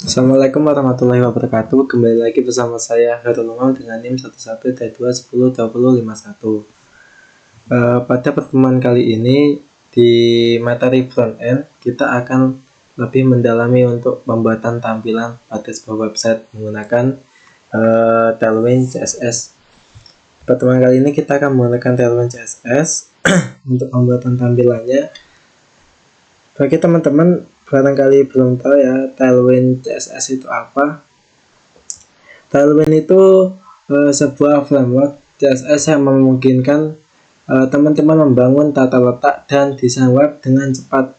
Assalamualaikum warahmatullahi wabarakatuh. Kembali lagi bersama saya Hairul Umam dengan NIM 11.210.2051. Pada pertemuan kali ini di materi front end kita akan lebih mendalami untuk pembuatan tampilan pada sebuah website menggunakan Tailwind CSS. Pertemuan kali ini kita akan menggunakan Tailwind CSS untuk pembuatan tampilannya. Bagi teman-teman barangkali belum tahu ya, Tailwind CSS itu apa. Tailwind itu sebuah framework CSS yang memungkinkan teman-teman membangun tata letak dan desain web dengan cepat.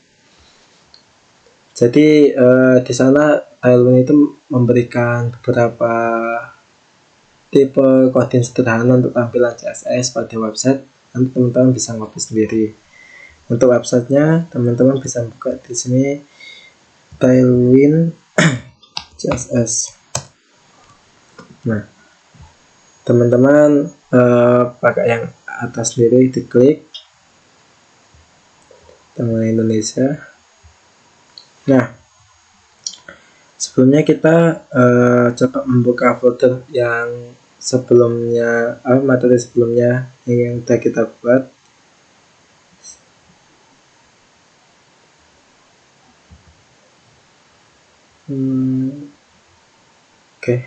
Jadi di sana Tailwind itu memberikan beberapa tipe coding sederhana untuk tampilan CSS pada website. Nanti teman-teman bisa ngopi sendiri. Untuk websitenya teman-teman bisa buka di sini Tailwind CSS. Nah, teman-teman pakai yang atas sendiri, diklik Tailwind Indonesia. Nah, sebelumnya kita coba membuka folder yang sebelumnya, materi sebelumnya yang sudah kita buat. Oke.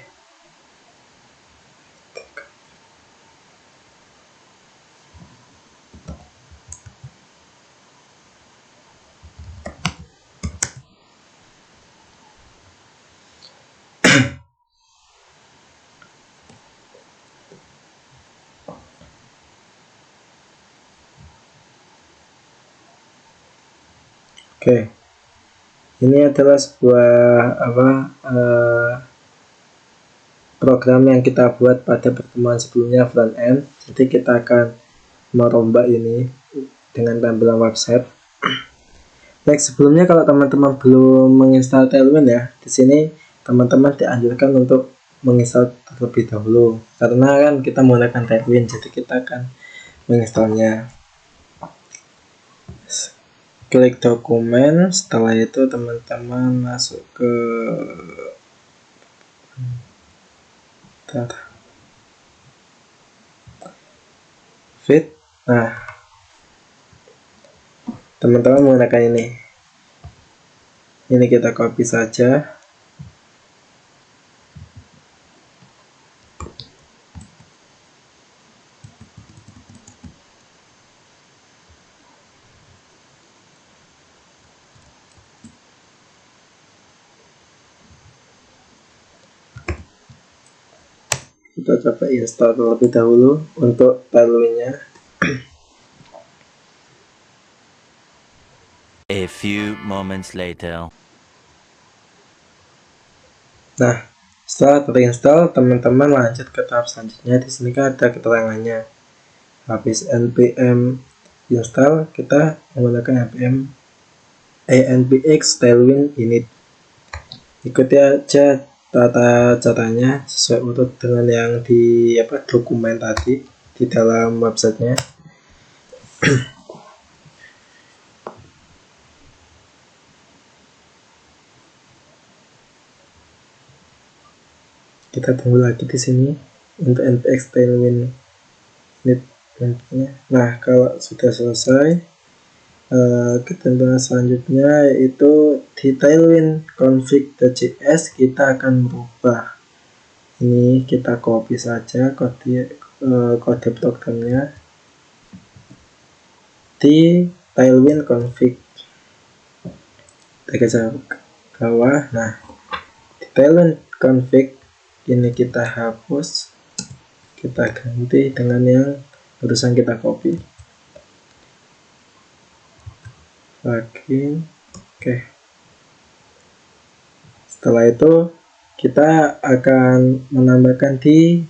Oke, ini adalah sebuah program yang kita buat pada pertemuan sebelumnya front end. Jadi kita akan merombak ini dengan tampilan website. Baik, sebelumnya kalau teman-teman belum menginstal Tailwind ya, di sini teman-teman dianjurkan untuk menginstal terlebih dahulu karena kan kita menggunakan Tailwind, jadi kita akan menginstalnya. Klik dokumen, setelah itu teman-teman masuk ke feed. Nah, teman-teman menggunakan ini kita copy saja. Kita coba install terlebih dahulu untuk Tailwind-nya. A few moments later. Nah, setelah terinstall, teman-teman lanjut ke tahap selanjutnya. Di sini kan ada keterangannya. Habis npm install, kita menggunakan npm anpx tailwind init. Ikuti aja tata caranya sesuai urut dengan yang di dokumen tadi di dalam websitenya. Kita tunggu lagi di sini untuk npx tailwind init. Nah, kalau sudah selesai, ketentuan selanjutnya yaitu di Tailwind config.js kita akan merubah. Ini kita copy saja kode programnya di Tailwind config. Kita garis bawah. Nah, di Tailwind config ini kita hapus, kita ganti dengan yang barusan kita copy. Lagi, oke. Setelah itu kita akan menambahkan di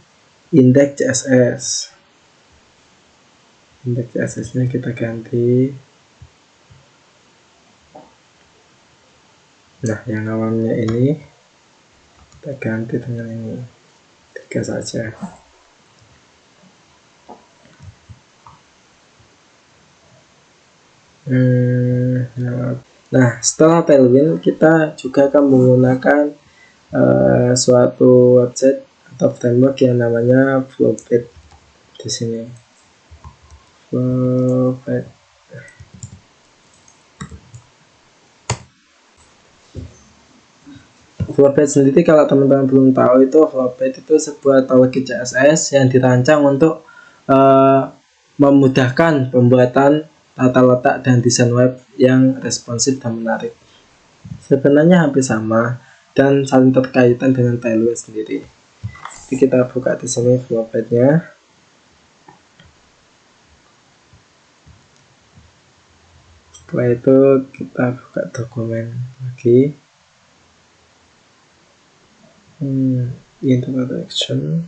index CSS. Index CSS-nya kita ganti. Nah, yang awalnya ini kita ganti dengan ini 3 saja. Nah, setelah Tailwind kita juga akan menggunakan suatu website atau framework yang namanya Flowpad di sini. Flowpad. Flowpad sendiri, kalau teman-teman belum tahu, itu Flowpad itu sebuah teknologi CSS yang dirancang untuk memudahkan pembuatan tata letak dan desain web yang responsif dan menarik. Sebenarnya hampir sama dan saling terkaitan dengan Tailwind sendiri. Jadi kita buka di sini Flowpad-nya. Setelah itu kita buka dokumen lagi. Introduction.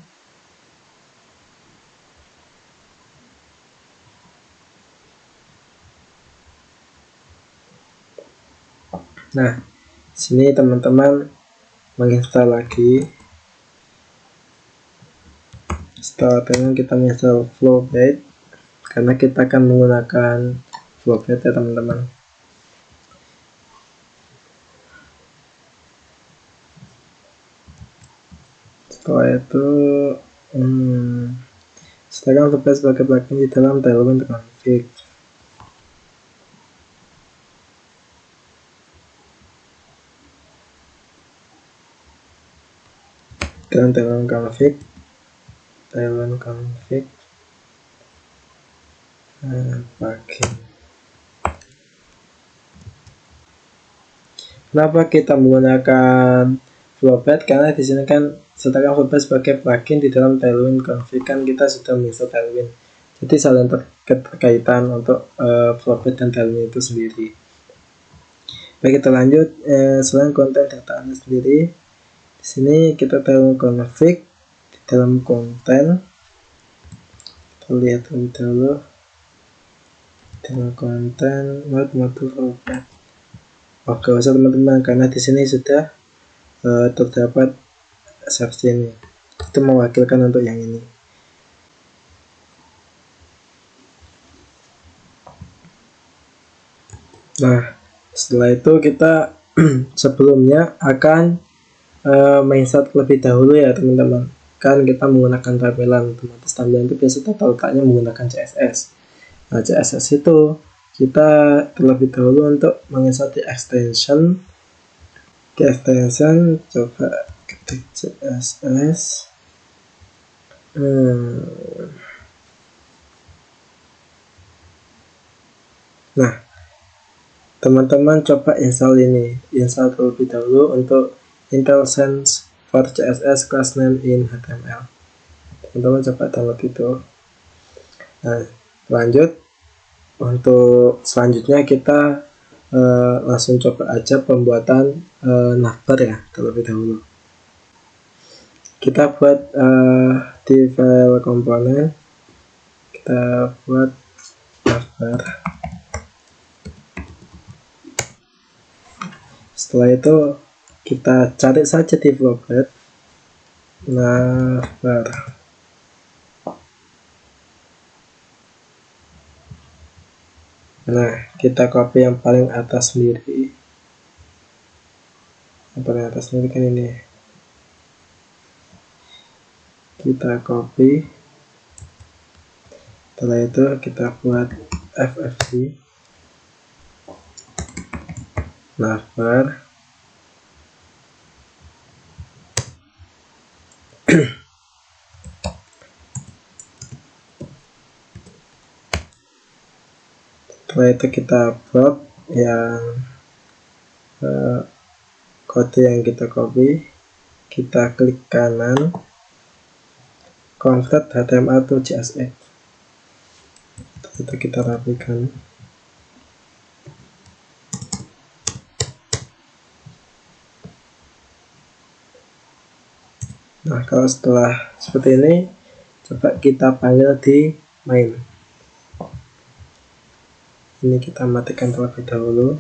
Nah, sini teman-teman menginstal lagi. Setelah kita menginstal Flowpad, karena kita akan menggunakan Flowpad ya teman-teman. Setelah itu setelah Flowpad sebagai plugin di dalam Tailwind config. Dalam Tailwind config plugin. Kenapa kita menggunakan Flowpad? Karena di sini kan setelah Flowpad sebagai plugin di dalam Tailwind config, kan kita sudah menginstal Tailwind. Jadi saling terkaitan untuk Flowpad dan Tailwind itu sendiri. Baik, kita lanjut. Selain konten data Anda sendiri, di sini kita Tailwind config. Di dalam konten, kita lihat lebih dahulu. Dalam konten modul Flowpad. Oke, usah teman-teman, karena di sini sudah terdapat search ini. Itu mewakilkan untuk yang ini. Nah, setelah itu kita sebelumnya akan menginstal terlebih dahulu ya teman-teman. Kan kita menggunakan tampilan otomatis, tampilan itu biasa tata letaknya menggunakan CSS. Nah, CSS itu kita terlebih dahulu untuk menginstal di extension. Di extension coba ketik CSS. Nah, teman-teman coba install ini, install terlebih dahulu untuk IntelliSense for CSS class name in HTML. Teman-teman coba download itu. Nah, lanjut untuk selanjutnya kita langsung coba aja pembuatan navbar ya terlebih dahulu. Kita buat di file komponen, kita buat navbar. Setelah itu kita cari saja di Flowpad navbar. Nah, kita copy yang paling atas sendiri. Yang paling atas sendiri kan ini. Kita copy. Setelah itu kita buat FFC navbar. Setelah itu kita upload yang kode yang kita copy, kita klik kanan, convert HTML to CSS. Itu kita rapikan. Nah, kalau setelah seperti ini, coba kita panggil di main. Ini kita matikan terlebih dahulu.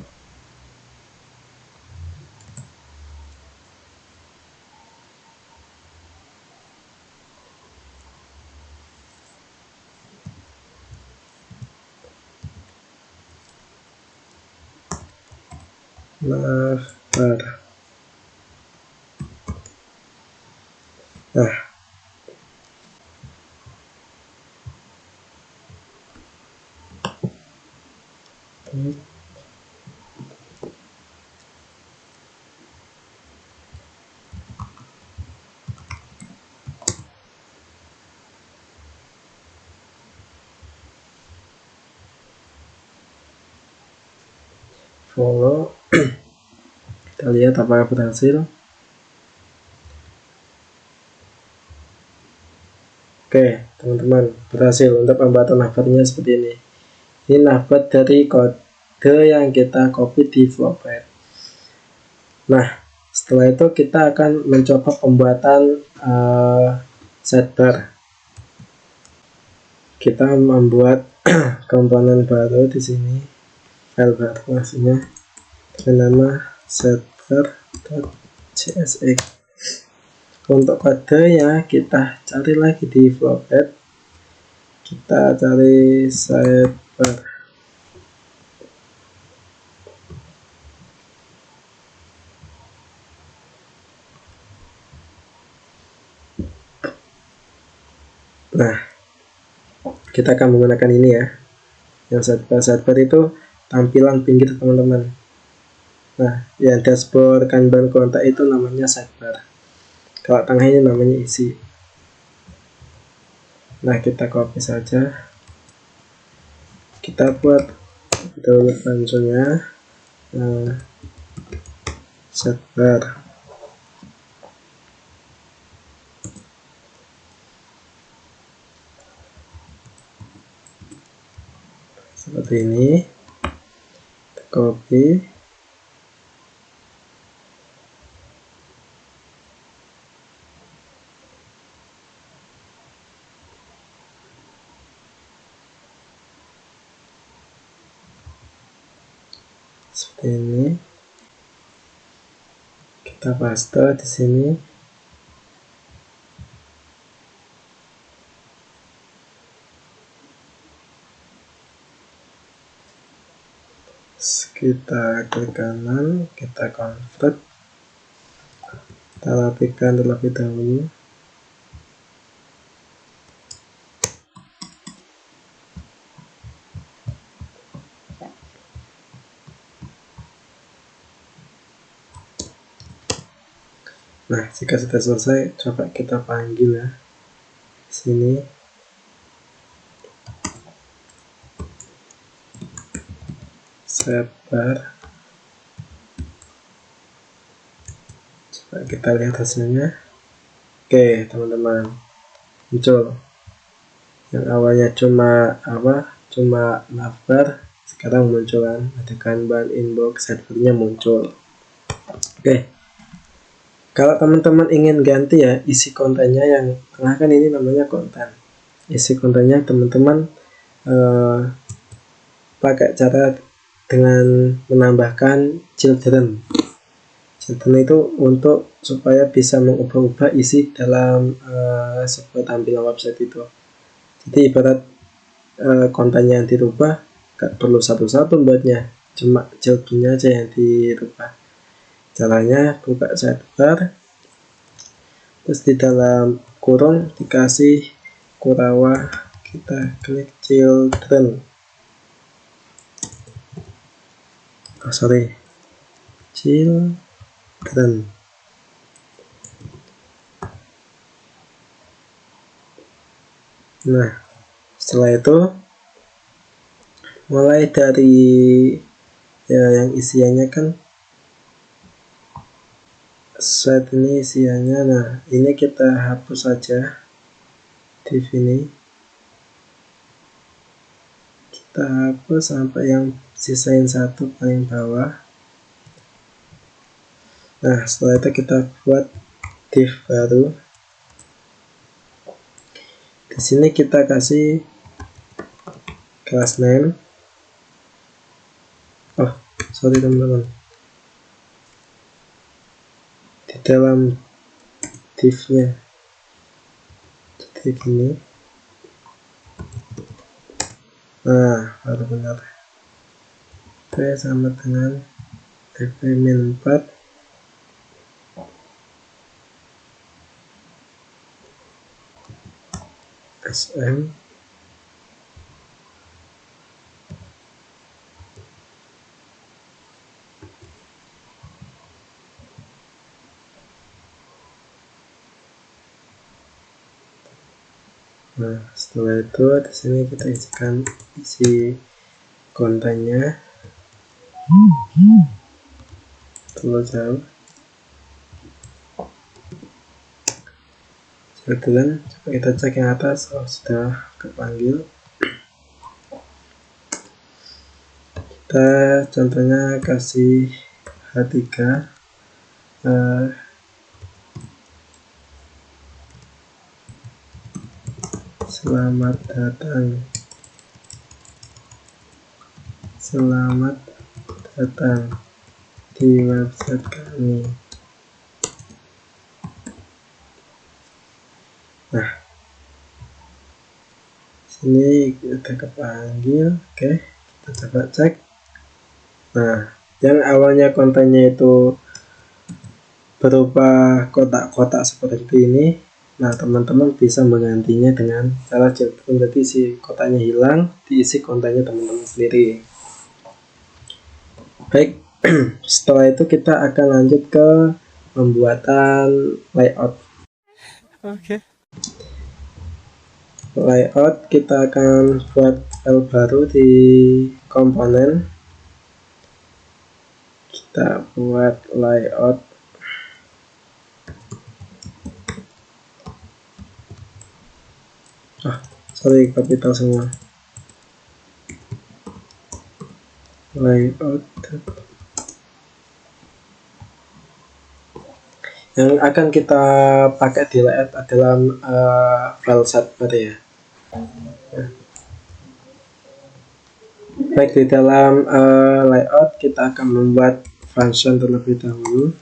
Navbar. Nah, follow. Kita lihat apakah berhasil. Oke, teman-teman, berhasil untuk pembuatan navbarnya seperti ini. Ini navbar dari kode yang kita copy di Floppy. Nah, setelah itu kita akan mencoba pembuatan sidebar. Kita membuat komponen baru di sini, file baru maksudnya, bernama sidebar.csx. Untuk kodenya kita cari lagi di Floppy. Kita cari sidebar. Nah, kita akan menggunakan ini ya. Yang sidebar itu tampilan pinggir, teman-teman. Nah, yang dashboard Kanban kontak itu namanya sidebar. Kalau tengah ini namanya isi. Nah, kita copy saja. Kita buat download panselnya. Sidebar. Seperti ini. Kita copy. Seperti ini. Kita paste di sini. Kita klik kanan, kita convert. Kita rapikan terlebih dahulu. Nah, jika sudah selesai, coba kita panggil ya. Sini. Sidebar. Coba kita lihat hasilnya. Oke, teman-teman. Muncul. Yang awalnya cuma navbar, sekarang muncul kan, ada Kanban, inbox, sidebarnya muncul. Oke. Kalau teman-teman ingin ganti ya isi kontennya, yang tengah kan ini namanya konten. Isi kontennya teman-teman pakai cara dengan menambahkan children. Children itu untuk supaya bisa mengubah-ubah isi dalam sebuah tampilan website itu. Jadi ibarat kontennya yang dirubah gak perlu satu-satu buatnya, cuma childrennya aja yang dirubah. Caranya buka sidebar, terus di dalam kurung dikasih Kurawa, kita klik children. Children. Nah, setelah itu mulai dari ya yang isiannya kan set ini isiannya. Nah, ini kita hapus saja div ini. Kita hapus sampai yang sisain satu paling bawah. Nah, setelah itu kita buat div baru. Di sini kita kasih class name. Oh, sorry teman-teman. Di dalam div-nya jadi gini. Nah, baru benar. P sama dengan dp-4. SM. Nah, setelah itu di sini kita isikan isi kontennya. Terlalu jauh. Kebetulan coba kita cek yang atas. Oh, sudah kepanggil. Kita contohnya kasih H3. Selamat datang di website kami. Nah, sini kita kepanggil. Oke, kita coba cek. Nah, yang awalnya kontennya itu berupa kotak-kotak seperti ini. Nah, teman-teman bisa menggantinya dengan cara jadi si kotaknya hilang, diisi kontennya teman-teman sendiri. Baik, setelah itu kita akan lanjut ke pembuatan layout. Oke. Layout kita akan buat file baru di komponen. Kita buat layout. Sorry, kapital semua. Layout. Yang akan kita pakai di layout adalah file sidebar ya. Baik, di dalam layout kita akan membuat function terlebih dahulu.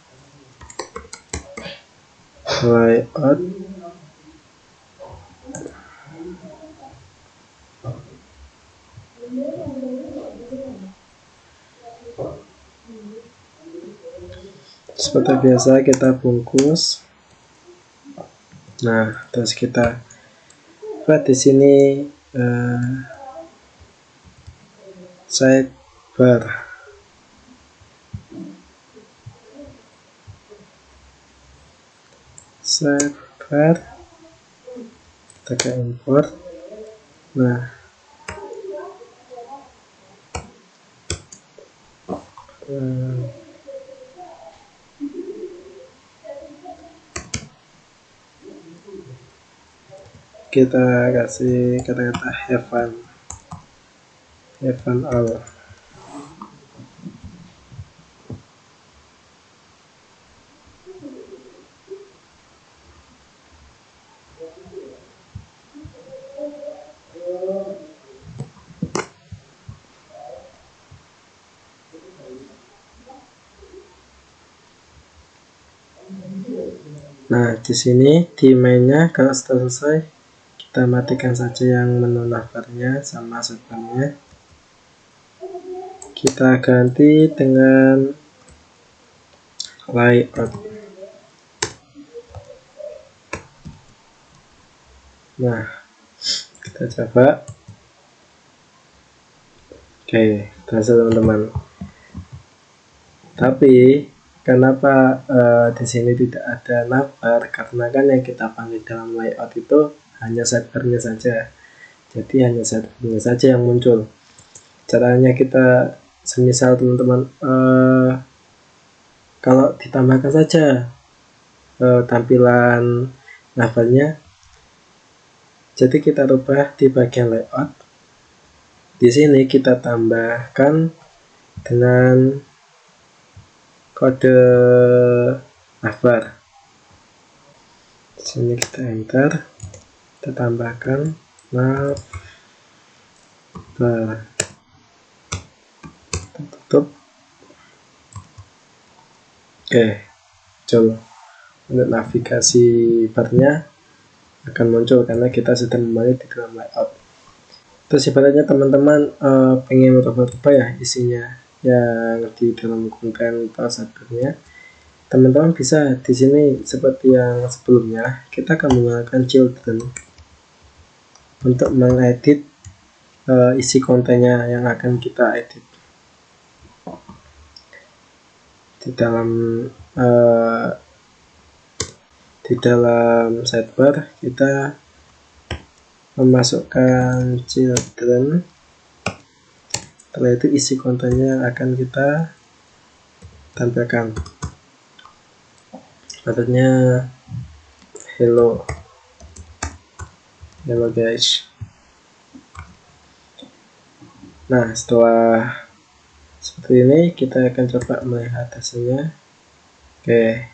Layout. Seperti biasa kita bungkus. Nah, terus kita buat di sini sidebar. Kita ke import. Nah, kita kasih kata-kata have fun all. Nah, di sini di mainnya kalau sudah selesai kita matikan saja yang menu navbarnya sama sidebarnya. Kita ganti dengan layout. Nah, kita coba. Oke, berhasil teman-teman. Tapi kenapa di sini tidak ada navbar? Karena kan yang kita panggil dalam layout itu hanya sidebarnya saja. Jadi hanya sidebarnya saja yang muncul. Caranya kita semisal teman-teman kalau ditambahkan saja tampilan navbarnya. Jadi kita rubah di bagian layout. Di sini kita tambahkan dengan kode navbar. Di sini kita enter, kita tambahkan navbar. Kita tutup. Oke, muncul untuk navigasi barnya akan muncul karena kita sedang kembali di dalam layout. Terus ibaratnya teman-teman pengen merubah-rubah ya isinya yang di dalam konten sidebarnya, teman-teman bisa di sini seperti yang sebelumnya kita akan menggunakan children. untuk mengedit isi kontennya yang akan kita edit. Di dalam sidebar kita memasukkan children. Setelah itu isi kontennya yang akan kita tampilkan. Contohnya hello guys. Nah, setelah seperti ini kita akan coba melihat hasilnya. Oke,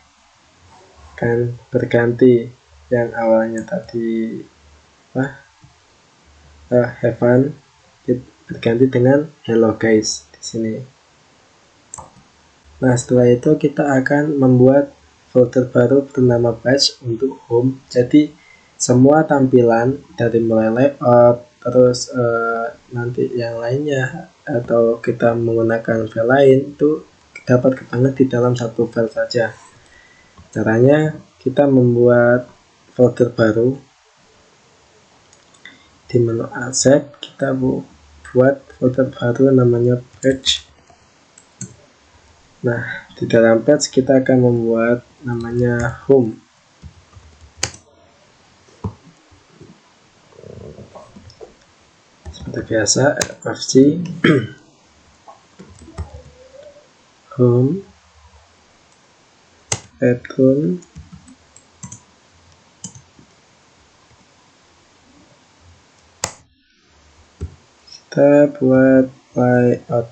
kan berganti yang awalnya tadi have fun berganti dengan hello guys di sini. Nah, setelah itu kita akan membuat folder baru bernama batch untuk home. Jadi semua tampilan dari mulai layout terus nanti yang lainnya atau kita menggunakan file lain itu dapat banget di dalam satu file saja. Caranya kita membuat folder baru di menu asset, kita buat folder baru namanya batch. Nah, di dalam batch kita akan membuat namanya home. Seperti biasa, fc home pattern kita buat layout.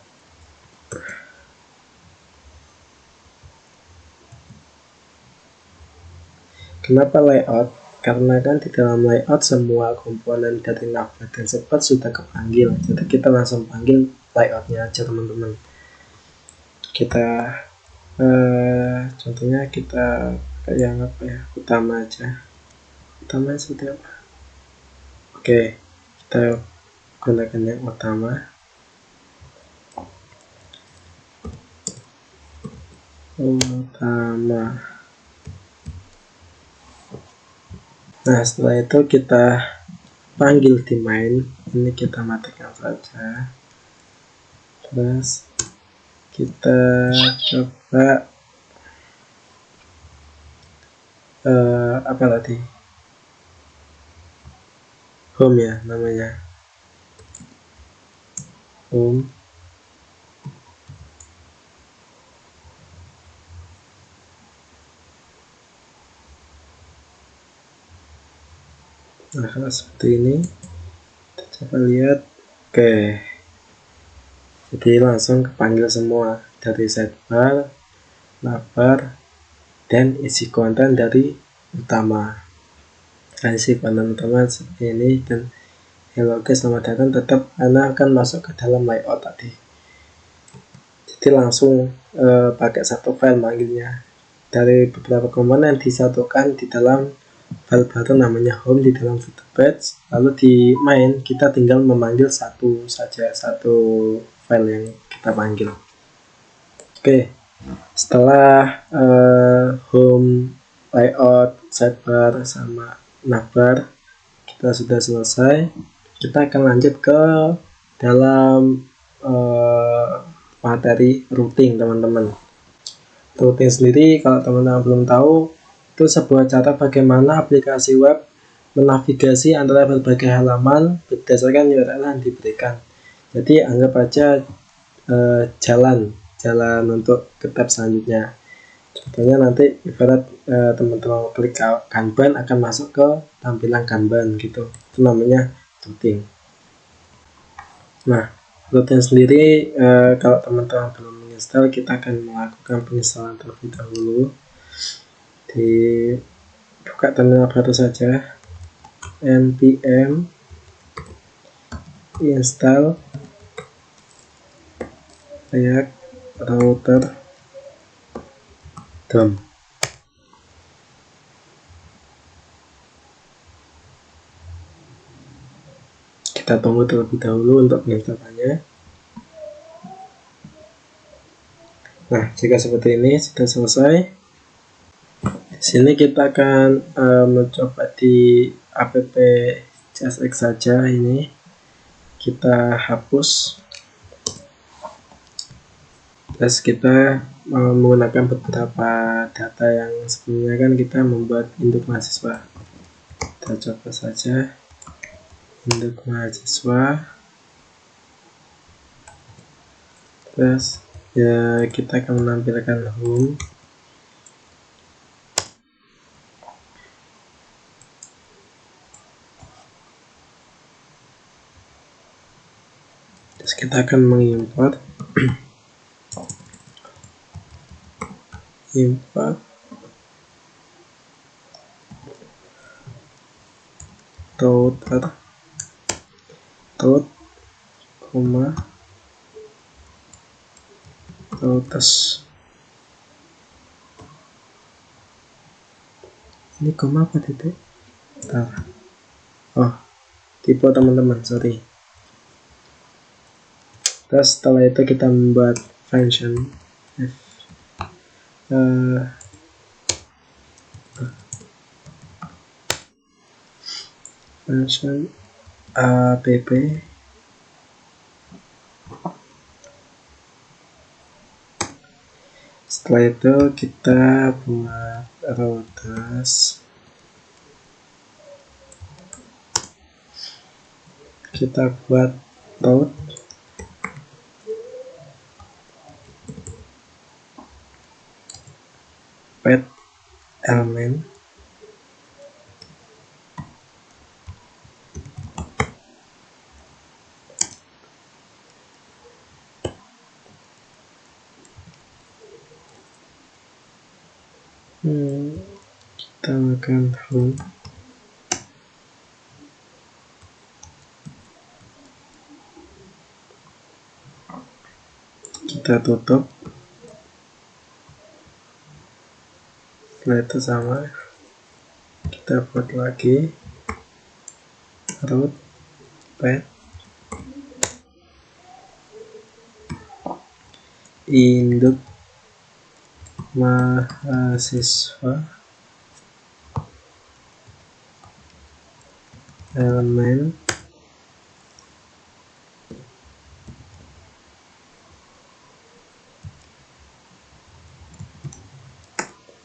Kenapa layout? Karena kan di dalam layout semua komponen dari navbar dan sidebar sudah kepanggil, jadi kita langsung panggil layoutnya aja teman-teman. Kita contohnya kita kayak apa ya, utama aja. Utama seperti apa? Oke, kita gunakan yang utama. Nah, setelah itu kita panggil di main. Ini kita matikan saja. Terus kita coba apa tadi? Home ya namanya. Home. Nah, kalau seperti ini kita coba lihat. Oke, jadi langsung kepanggil semua dari sidebar, navbar, dan isi konten dari utama. Nah, isi konten utama seperti ini, dan hello guys selamat datang tetap karena akan masuk ke dalam layout tadi. Jadi langsung pakai satu file manggilnya. Dari beberapa komponen disatukan di dalam file baru namanya home di dalam folder batch. Lalu di main kita tinggal memanggil satu file yang kita panggil. Oke, setelah home, layout, sidebar sama navbar kita sudah selesai, kita akan lanjut ke dalam materi routing teman-teman. Routing sendiri kalau teman-teman belum tahu, itu sebuah cara bagaimana aplikasi web menavigasi antara berbagai halaman berdasarkan URL yang diberikan. Jadi anggap aja jalan untuk ke tab selanjutnya. Contohnya nanti ibarat teman-teman klik Kanban akan masuk ke tampilan Kanban gitu. Itu namanya routing. Nah, routing sendiri kalau teman-teman belum menginstal, kita akan melakukan penginstalan terlebih dahulu. Buka terminal baru saja, npm install React router DOM. Kita tunggu terlebih dahulu untuk penginstalannya. Nah, jika seperti ini sudah selesai, di sini kita akan mencoba di app CSX saja. Ini kita hapus. Terus kita menggunakan beberapa data yang sebelumnya kan kita membuat induk mahasiswa. Kita coba saja induk mahasiswa. Terus ya kita akan menampilkan home. Terus kita akan mengimport import router routers. Ini koma apa titik? Bentar. Oh, tipe teman-teman, sorry. Terus setelah itu kita membuat function function app. Setelah itu kita buat routers. Kita buat route path element. Kita akan home. Kita tutup. Setelah itu sama, kita buat lagi route path induk mahasiswa elemen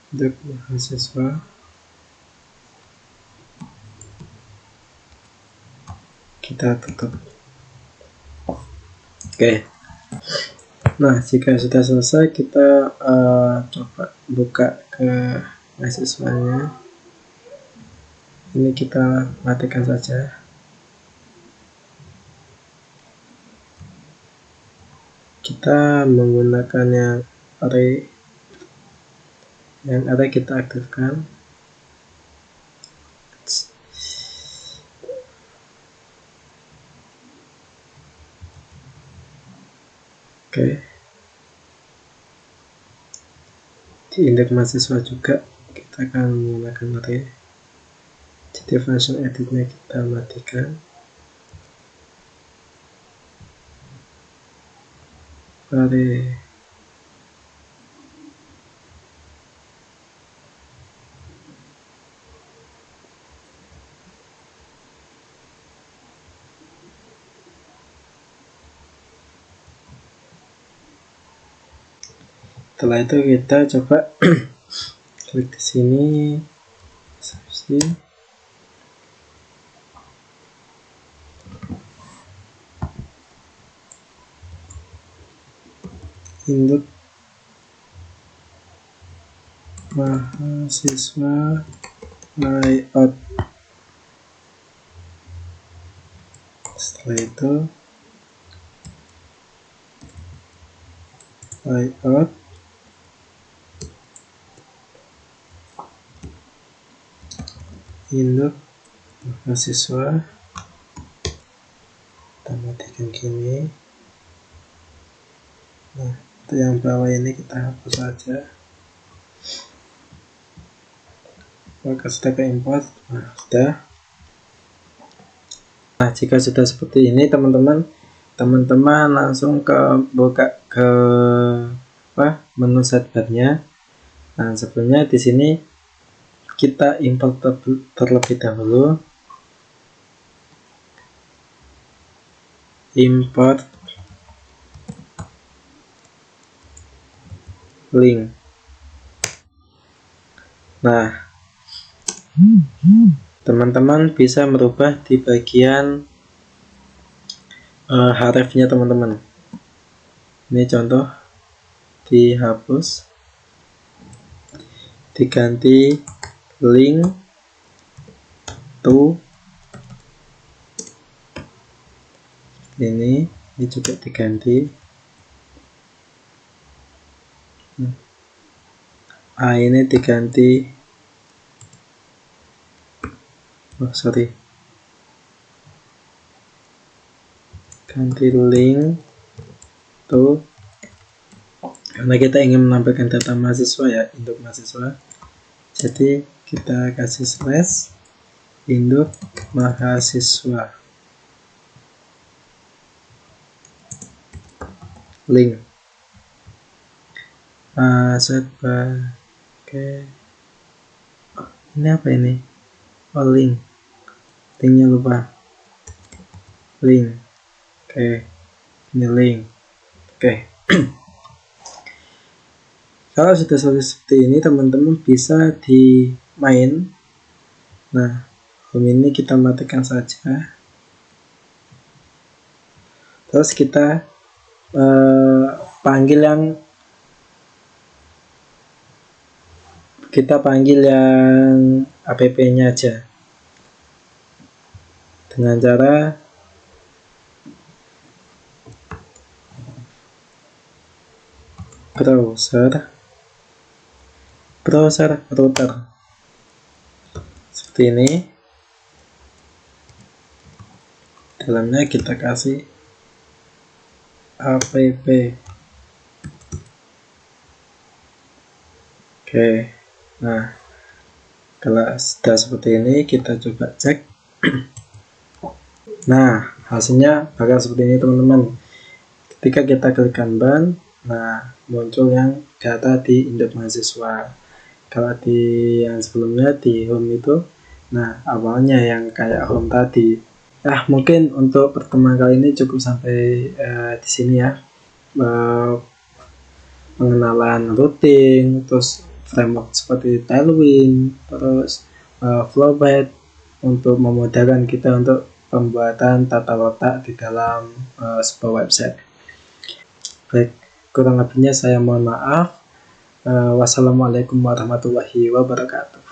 induk mahasiswa. Kita tutup. Oke. Nah, jika sudah selesai, kita coba buka ke mahasiswanya. Ini kita matikan saja. Kita menggunakan yang array kita aktifkan. Oke. Di indeks mahasiswa juga kita akan menggunakan array. Jadi function editnya kita matikan. Array setelah itu kita coba klik di sini, induk mahasiswa layout. Setelah itu layout induk mahasiswa, kita matikan gini. Nah, untuk yang bawah ini kita hapus saja. Maka sudah ke import. Nah, sudah. Nah, jika sudah seperti ini teman-teman langsung buka ke menu sidebar-nya. Nah, sebelumnya di sini kita import terlebih dahulu. import link. Nah, teman-teman bisa merubah di bagian href-nya teman-teman. Ini contoh, dihapus, diganti link to, ini juga diganti. Ini diganti, ganti link to, karena kita ingin menampilkan data mahasiswa ya, induk mahasiswa. Jadi kita kasih slash induk mahasiswa link sebagai ini apa ini? Link, linknya lupa, link. Ini link. Kalau sudah selesai seperti ini, teman-teman bisa di main. Nah, home ini kita matikan saja. Terus kita panggil yang app-nya aja dengan cara browser router seperti ini. Dalamnya kita kasih app. Nah, kalau sudah seperti ini, kita coba cek. Nah, hasilnya bakal seperti ini teman-teman. Ketika kita klik Kanban, nah muncul yang data di induk mahasiswa. Kalau di yang sebelumnya di home itu, nah awalnya yang kayak home tadi. Mungkin untuk pertemuan kali ini cukup sampai di sini ya. Pengenalan routing, terus framework seperti Tailwind, terus Flowbit untuk memudahkan kita untuk pembuatan tata letak di dalam sebuah website. Baik, kurang lebihnya saya mohon maaf. Wassalamualaikum warahmatullahi wabarakatuh.